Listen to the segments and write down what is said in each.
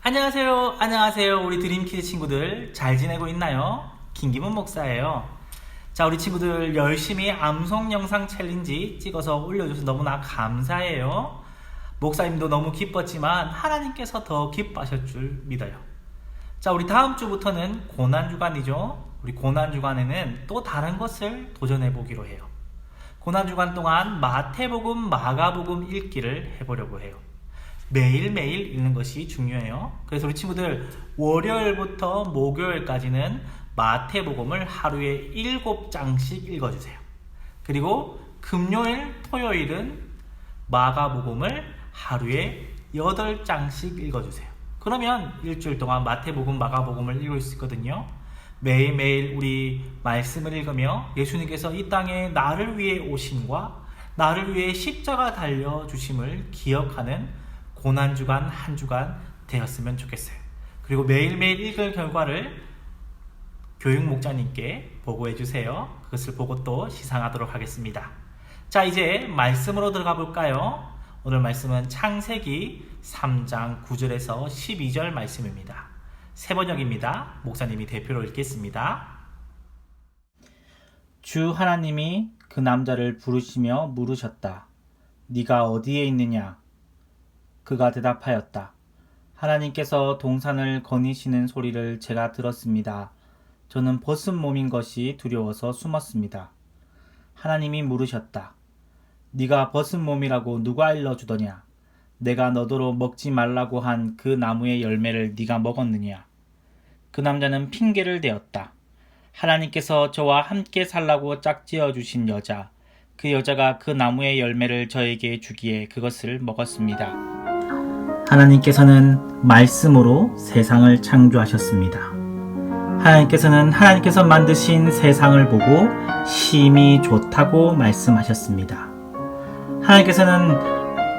안녕하세요. 안녕하세요. 우리 드림키즈 친구들 잘 지내고 있나요? 김기문 목사예요. 자, 우리 친구들 열심히 암송 영상 챌린지 찍어서 올려줘서 너무나 감사해요. 목사님도 너무 기뻤지만 하나님께서 더 기뻐하실 줄 믿어요. 자, 우리 다음 주부터는 고난주간이죠. 우리 고난주간에는 또 다른 것을 도전해 보기로 해요. 고난주간 동안 마태복음, 마가복음 읽기를 해보려고 해요. 매일매일 읽는 것이 중요해요. 그래서 우리 친구들 월요일부터 목요일까지는 마태복음을 하루에 7장씩 읽어주세요. 그리고 금요일, 토요일은 마가복음을 하루에 8장씩 읽어주세요. 그러면 일주일 동안 마태복음, 마가복음을 읽을 수 있거든요. 매일매일 우리 말씀을 읽으며 예수님께서 이 땅에 나를 위해 오심과 나를 위해 십자가 달려주심을 기억하는 고난주간 한 주간 되었으면 좋겠어요. 그리고 매일매일 읽을 결과를 교육 목자님께 보고해 주세요. 그것을 보고 또 시상하도록 하겠습니다. 자, 이제 말씀으로 들어가 볼까요? 오늘 말씀은 창세기 3장 9절에서 12절 말씀입니다. 세번역입니다. 목사님이 대표로 읽겠습니다. 주 하나님이 그 남자를 부르시며 물으셨다. 네가 어디에 있느냐? 그가 대답하였다. 하나님께서 동산을 거니시는 소리를 제가 들었습니다. 저는 벗은 몸인 것이 두려워서 숨었습니다. 하나님이 물으셨다. 네가 벗은 몸이라고 누가 일러주더냐? 내가 너더러 먹지 말라고 한 그 나무의 열매를 네가 먹었느냐? 그 남자는 핑계를 대었다. 하나님께서 저와 함께 살라고 짝지어 주신 여자, 그 여자가 그 나무의 열매를 저에게 주기에 그것을 먹었습니다. 하나님께서는 말씀으로 세상을 창조하셨습니다. 하나님께서 만드신 세상을 보고 심히 좋다고 말씀하셨습니다.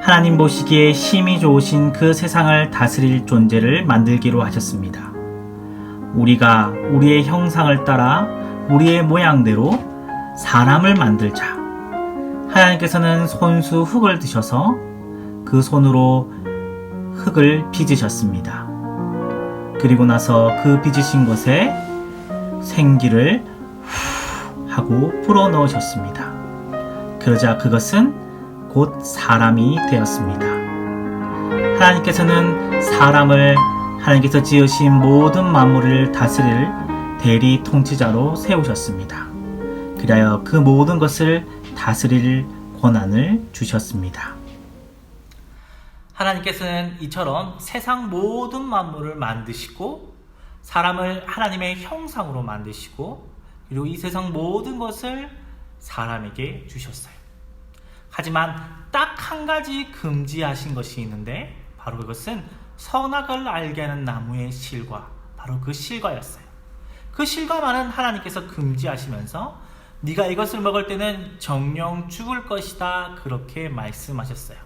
하나님 보시기에 심히 좋으신 그 세상을 다스릴 존재를 만들기로 하셨습니다. 우리가 우리의 형상을 따라 우리의 모양대로 사람을 만들자. 하나님께서는 손수 흙을 드셔서 그 손으로 흙을 빚으셨습니다. 그리고 나서 그 빚으신 것에 생기를 후 하고 불어넣으셨습니다. 그러자 그것은 곧 사람이 되었습니다. 하나님께서는 사람을 하나님께서 지으신 모든 만물을 다스릴 대리 통치자로 세우셨습니다. 그리하여 그 모든 것을 다스릴 권한을 주셨습니다. 하나님께서는 이처럼 세상 모든 만물을 만드시고 사람을 하나님의 형상으로 만드시고 그리고 이 세상 모든 것을 사람에게 주셨어요. 하지만 딱 한 가지 금지하신 것이 있는데 바로 그것은 선악을 알게 하는 나무의 실과 바로 그 실과였어요. 그 실과만은 하나님께서 금지하시면서 네가 이것을 먹을 때는 정령 죽을 것이다 그렇게 말씀하셨어요.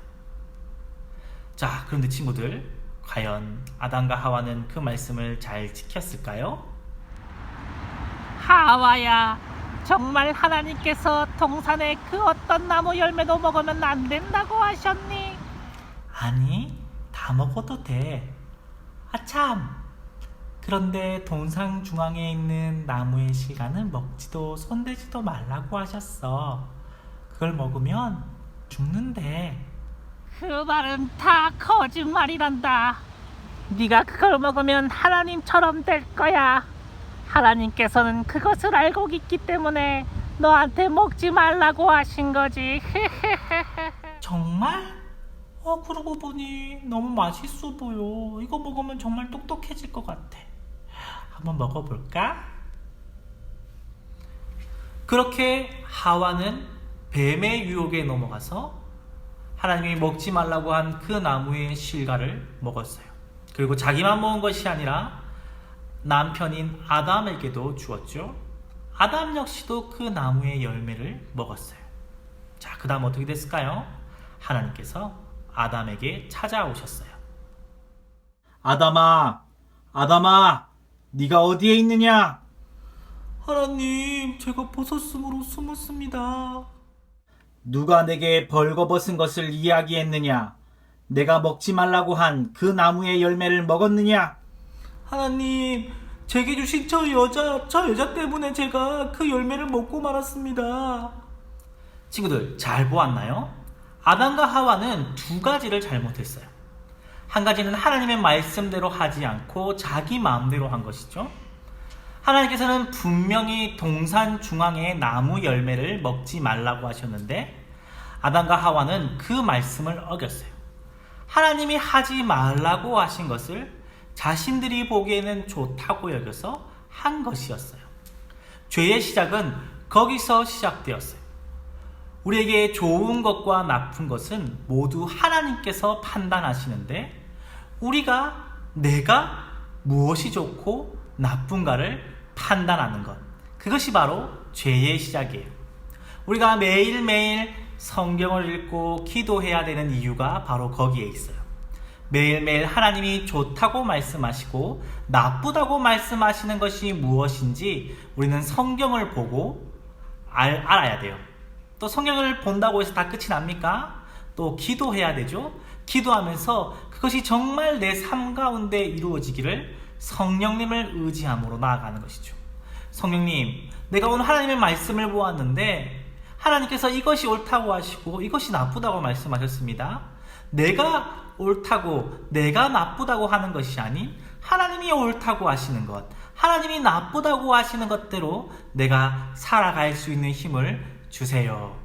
자, 그런데 친구들, 과연 아담과 하와는 그 말씀을 잘 지켰을까요? 하와야, 정말 하나님께서 동산의 그 어떤 나무 열매도 먹으면 안 된다고 하셨니? 아니, 다 먹어도 돼. 아참! 그런데 동상 중앙에 있는 나무의 실과는 먹지도 손대지도 말라고 하셨어. 그걸 먹으면 죽는데. 그 말은 다 거짓말이란다. 네가 그걸 먹으면 하나님처럼 될 거야. 하나님께서는 그것을 알고 있기 때문에 너한테 먹지 말라고 하신 거지. 정말? 그러고 보니 너무 맛있어 보여. 이거 먹으면 정말 똑똑해질 것 같아. 한번 먹어볼까? 그렇게 하와는 뱀의 유혹에 넘어가서 하나님이 먹지 말라고 한 그 나무의 실과를 먹었어요. 그리고 자기만 먹은 것이 아니라 남편인 아담에게도 주었죠. 아담 역시도 그 나무의 열매를 먹었어요. 자, 그 다음 어떻게 됐을까요? 하나님께서 아담에게 찾아오셨어요. 아담아, 네가 어디에 있느냐? 하나님, 제가 벗었으므로 숨었습니다. 누가 내게 벌거벗은 것을 이야기했느냐? 내가 먹지 말라고 한 그 나무의 열매를 먹었느냐? 하나님, 제게 주신 저 여자 때문에 제가 그 열매를 먹고 말았습니다. 친구들, 잘 보았나요? 아담과 하와는 두 가지를 잘못했어요. 한 가지는 하나님의 말씀대로 하지 않고 자기 마음대로 한 것이죠. 하나님께서는 분명히 동산 중앙의 나무 열매를 먹지 말라고 하셨는데 아담과 하와는 그 말씀을 어겼어요. 하나님이 하지 말라고 하신 것을 자신들이 보기에는 좋다고 여겨서 한 것이었어요. 죄의 시작은 거기서 시작되었어요. 우리에게 좋은 것과 나쁜 것은 모두 하나님께서 판단하시는데 내가 무엇이 좋고 나쁜가를 판단하는 것, 그것이 바로 죄의 시작이에요. 우리가 매일매일 성경을 읽고 기도해야 되는 이유가 바로 거기에 있어요. 매일매일 하나님이 좋다고 말씀하시고 나쁘다고 말씀하시는 것이 무엇인지 우리는 성경을 보고 알아야 돼요. 또 성경을 본다고 해서 다 끝이 납니까? 또 기도해야 되죠. 기도하면서 그것이 정말 내 삶 가운데 이루어지기를 성령님을 의지함으로 나아가는 것이죠. 성령님, 내가 오늘 하나님의 말씀을 보았는데 하나님께서 이것이 옳다고 하시고 이것이 나쁘다고 말씀하셨습니다. 내가 옳다고 내가 나쁘다고 하는 것이 아닌 하나님이 옳다고 하시는 것, 하나님이 나쁘다고 하시는 것대로 내가 살아갈 수 있는 힘을 주세요.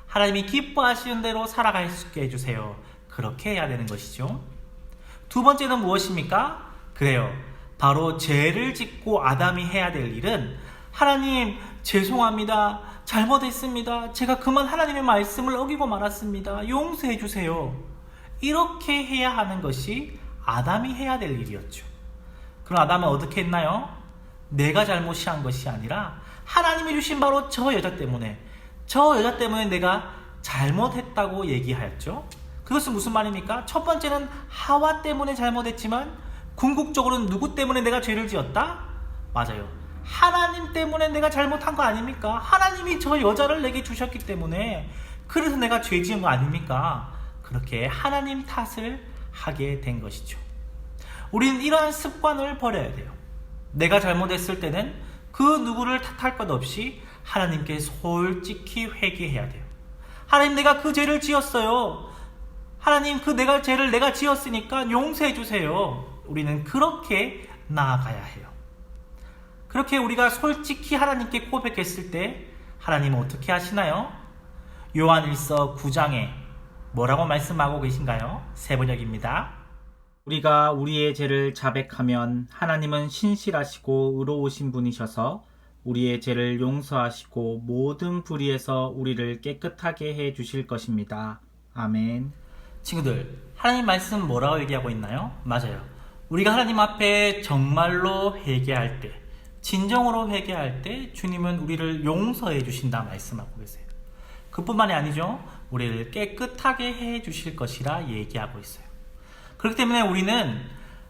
하나님이 기뻐하시는 대로 살아갈 수 있게 해주세요. 그렇게 해야 되는 것이죠. 두 번째는 무엇입니까? 그래요, 바로 죄를 짓고 아담이 해야 될 일은 하나님, 죄송합니다. 잘못했습니다. 제가 그만 하나님의 말씀을 어기고 말았습니다. 용서해 주세요. 이렇게 해야 하는 것이 아담이 해야 될 일이었죠. 그럼 아담은 어떻게 했나요? 내가 잘못한 것이 아니라 하나님이 주신 바로 저 여자 때문에 내가 잘못했다고 얘기하였죠. 그것은 무슨 말입니까? 첫 번째는 하와 때문에 잘못했지만 궁극적으로는 누구 때문에 내가 죄를 지었다? 맞아요. 하나님 때문에 내가 잘못한 거 아닙니까? 하나님이 저 여자를 내게 주셨기 때문에 그래서 내가 죄 지은 거 아닙니까? 그렇게 하나님 탓을 하게 된 것이죠. 우리는 이러한 습관을 버려야 돼요. 내가 잘못했을 때는 그 누구를 탓할 것 없이 하나님께 솔직히 회개해야 돼요. 하나님, 내가 그 죄를 지었어요. 하나님, 죄를 내가 지었으니까 용서해 주세요. 우리는 그렇게 나아가야 해요. 그렇게 우리가 솔직히 하나님께 고백했을 때 하나님은 어떻게 하시나요? 요한일서 9장에 뭐라고 말씀하고 계신가요? 세 번역입니다. 우리가 우리의 죄를 자백하면 하나님은 신실하시고 의로우신 분이셔서 우리의 죄를 용서하시고 모든 불의에서 우리를 깨끗하게 해 주실 것입니다. 아멘. 친구들, 하나님 말씀 뭐라고 얘기하고 있나요? 맞아요. 우리가 하나님 앞에 정말로 회개할 때, 진정으로 회개할 때 주님은 우리를 용서해 주신다 말씀하고 계세요. 그뿐만이 아니죠. 우리를 깨끗하게 해 주실 것이라 얘기하고 있어요. 그렇기 때문에 우리는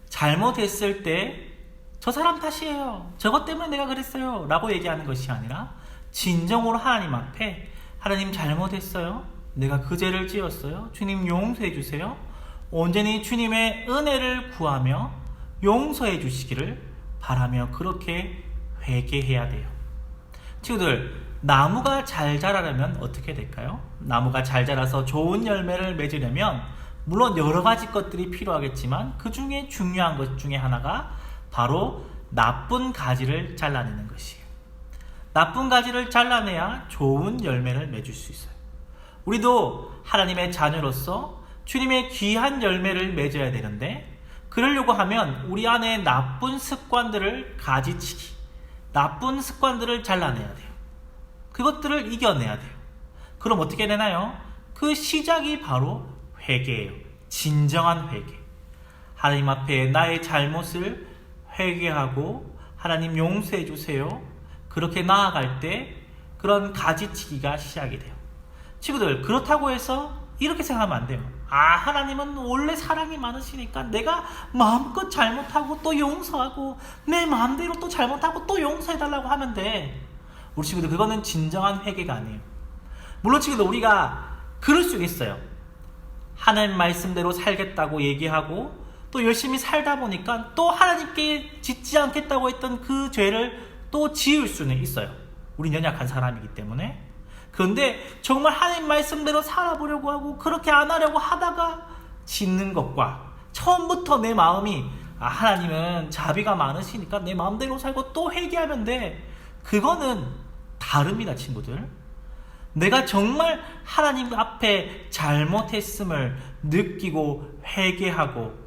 잘못했을 때 저 사람 탓이에요, 저것 때문에 내가 그랬어요 라고 얘기하는 것이 아니라 진정으로 하나님 앞에 하나님 잘못했어요, 내가 그 죄를 지었어요, 주님 용서해 주세요, 온전히 주님의 은혜를 구하며 용서해 주시기를 바라며 그렇게 회개해야 돼요. 친구들, 나무가 잘 자라려면 어떻게 될까요? 나무가 잘 자라서 좋은 열매를 맺으려면 물론 여러 가지 것들이 필요하겠지만 그 중에 중요한 것 중에 하나가 바로 나쁜 가지를 잘라내는 것이에요. 나쁜 가지를 잘라내야 좋은 열매를 맺을 수 있어요. 우리도 하나님의 자녀로서 주님의 귀한 열매를 맺어야 되는데, 그러려고 하면 우리 안에 나쁜 습관들을 가지치기, 나쁜 습관들을 잘라내야 돼요. 그것들을 이겨내야 돼요. 그럼 어떻게 되나요? 그 시작이 바로 회개예요. 진정한 회개. 하나님 앞에 나의 잘못을 회개하고 하나님 용서해 주세요, 그렇게 나아갈 때 그런 가지치기가 시작이 돼요. 친구들, 그렇다고 해서 이렇게 생각하면 안 돼요. 하나님은 원래 사랑이 많으시니까 내가 마음껏 잘못하고 또 용서하고 내 마음대로 또 잘못하고 또 용서해달라고 하면 돼. 우리 친구들, 그거는 진정한 회개가 아니에요. 물론 친구들, 우리가 그럴 수 있어요. 하나님 말씀대로 살겠다고 얘기하고 또 열심히 살다 보니까 또 하나님께 짓지 않겠다고 했던 그 죄를 또 지을 수는 있어요. 우린 연약한 사람이기 때문에. 그런데 정말 하나님 말씀대로 살아보려고 하고 그렇게 안 하려고 하다가 짓는 것과 처음부터 내 마음이 하나님은 자비가 많으시니까 내 마음대로 살고 또 회개하면 돼. 그거는 다릅니다, 친구들. 내가 정말 하나님 앞에 잘못했음을 느끼고 회개하고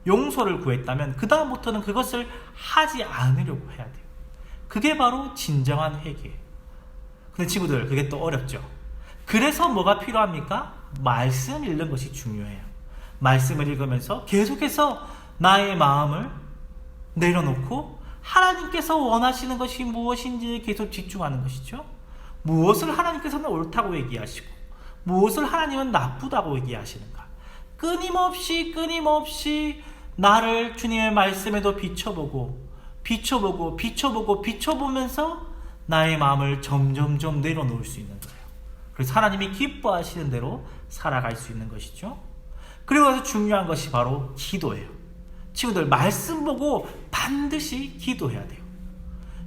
용서를 구했다면 그 다음부터는 그것을 하지 않으려고 해야 돼요. 그게 바로 진정한 회개예요. 근데 친구들, 그게 또 어렵죠. 그래서 뭐가 필요합니까? 말씀 읽는 것이 중요해요. 말씀을 읽으면서 계속해서 나의 마음을 내려놓고 하나님께서 원하시는 것이 무엇인지 계속 집중하는 것이죠. 무엇을 하나님께서는 옳다고 얘기하시고 무엇을 하나님은 나쁘다고 얘기하시는가. 끊임없이 나를 주님의 말씀에도 비춰보면서 나의 마음을 점점점 내려놓을 수 있는 거예요. 그래서 하나님이 기뻐하시는 대로 살아갈 수 있는 것이죠. 그리고 나서 중요한 것이 바로 기도예요. 친구들, 말씀 보고 반드시 기도해야 돼요.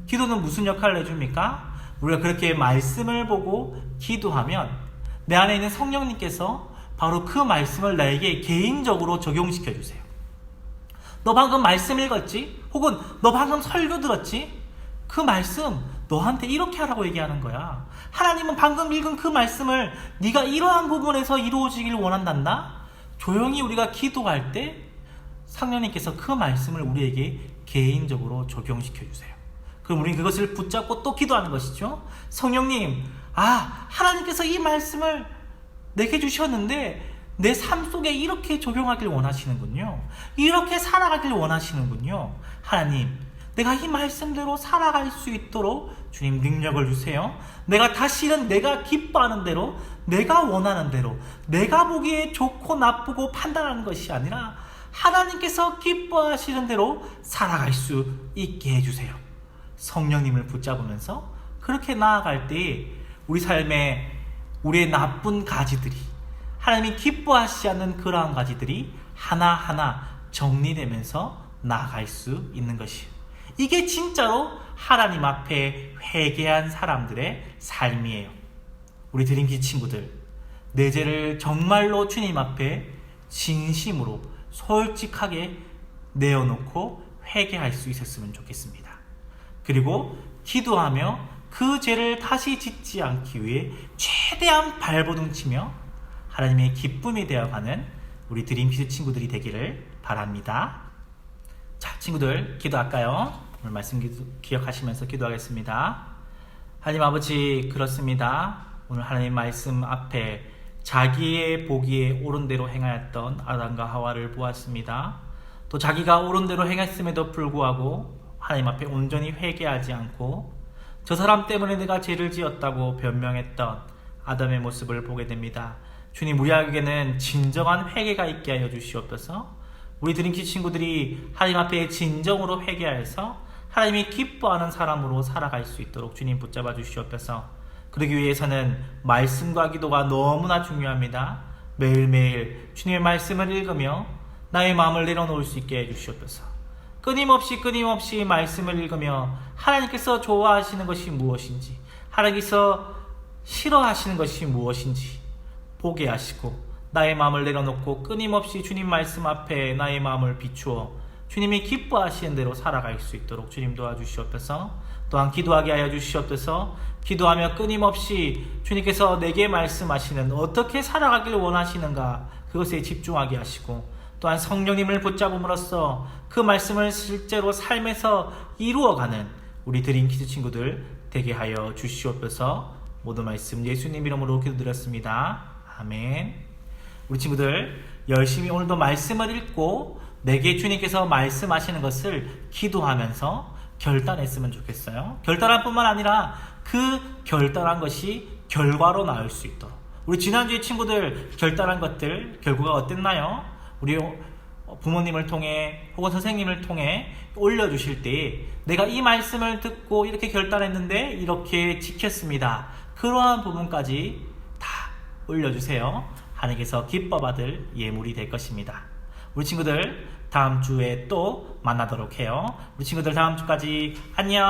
기도는 무슨 역할을 해줍니까? 우리가 그렇게 말씀을 보고 기도하면 내 안에 있는 성령님께서 바로 그 말씀을 나에게 개인적으로 적용시켜 주세요. 너 방금 말씀 읽었지? 혹은 너 방금 설교 들었지? 그 말씀 너한테 이렇게 하라고 얘기하는 거야. 하나님은 방금 읽은 그 말씀을 네가 이러한 부분에서 이루어지길 원한단다. 조용히 우리가 기도할 때 성령님께서 그 말씀을 우리에게 개인적으로 적용시켜 주세요. 그럼 우리는 그것을 붙잡고 또 기도하는 것이죠. 성령님, 하나님께서 이 말씀을 내게 주셨는데 내 삶 속에 이렇게 적용하길 원하시는군요. 이렇게 살아가길 원하시는군요. 하나님, 내가 이 말씀대로 살아갈 수 있도록 주님 능력을 주세요. 내가 다시는 내가 기뻐하는 대로, 내가 원하는 대로, 내가 보기에 좋고 나쁘고 판단하는 것이 아니라 하나님께서 기뻐하시는 대로 살아갈 수 있게 해주세요. 성령님을 붙잡으면서 그렇게 나아갈 때 우리 삶에 우리의 나쁜 가지들이, 하나님이 기뻐하시지 않는 그러한 가지들이 하나하나 정리되면서 나아갈 수 있는 것이에요. 이게 진짜로 하나님 앞에 회개한 사람들의 삶이에요. 우리 드림키 친구들, 내 죄를 정말로 주님 앞에 진심으로 솔직하게 내어놓고 회개할 수 있었으면 좋겠습니다. 그리고 기도하며 그 죄를 다시 짓지 않기 위해 최대한 발버둥 치며 하나님의 기쁨이 되어가는 우리 드림키즈 친구들이 되기를 바랍니다. 자, 친구들, 기도할까요? 오늘 말씀 기억하시면서 기도하겠습니다. 하나님 아버지, 그렇습니다. 오늘 하나님 말씀 앞에 자기의 보기에 옳은 대로 행하였던 아담과 하와를 보았습니다. 또 자기가 옳은 대로 행했음에도 불구하고 하나님 앞에 온전히 회개하지 않고 저 사람 때문에 내가 죄를 지었다고 변명했던 아담의 모습을 보게 됩니다. 주님, 우리에게는 진정한 회개가 있게 하여 주시옵소서. 우리 드림키 친구들이 하나님 앞에 진정으로 회개하여서 하나님이 기뻐하는 사람으로 살아갈 수 있도록 주님 붙잡아 주시옵소서. 그러기 위해서는 말씀과 기도가 너무나 중요합니다. 매일매일 주님의 말씀을 읽으며 나의 마음을 내려놓을 수 있게 해주시옵소서. 끊임없이 말씀을 읽으며 하나님께서 좋아하시는 것이 무엇인지, 하나님께서 싫어하시는 것이 무엇인지 보게 하시고 나의 마음을 내려놓고 끊임없이 주님 말씀 앞에 나의 마음을 비추어 주님이 기뻐하시는 대로 살아갈 수 있도록 주님 도와주시옵소서. 또한 기도하게 하여 주시옵소서. 기도하며 끊임없이 주님께서 내게 말씀하시는 어떻게 살아가길 원하시는가 그것에 집중하게 하시고, 또한 성령님을 붙잡음으로써 그 말씀을 실제로 삶에서 이루어가는 우리 드림키즈 친구들 되게 하여 주시옵소서. 모든 말씀 예수님 이름으로 기도드렸습니다. 아멘. 우리 친구들, 열심히 오늘도 말씀을 읽고 내게 주님께서 말씀하시는 것을 기도하면서 결단했으면 좋겠어요. 결단할 뿐만 아니라 그 결단한 것이 결과로 나올 수 있도록. 우리 지난주에 친구들 결단한 것들 결과가 어땠나요? 우리 부모님을 통해 혹은 선생님을 통해 올려주실 때 내가 이 말씀을 듣고 이렇게 결단했는데 이렇게 지켰습니다. 그러한 부분까지 다 올려주세요. 하나님께서 기뻐 받을 예물이 될 것입니다. 우리 친구들 다음 주에 또 만나도록 해요. 우리 친구들 다음 주까지 안녕.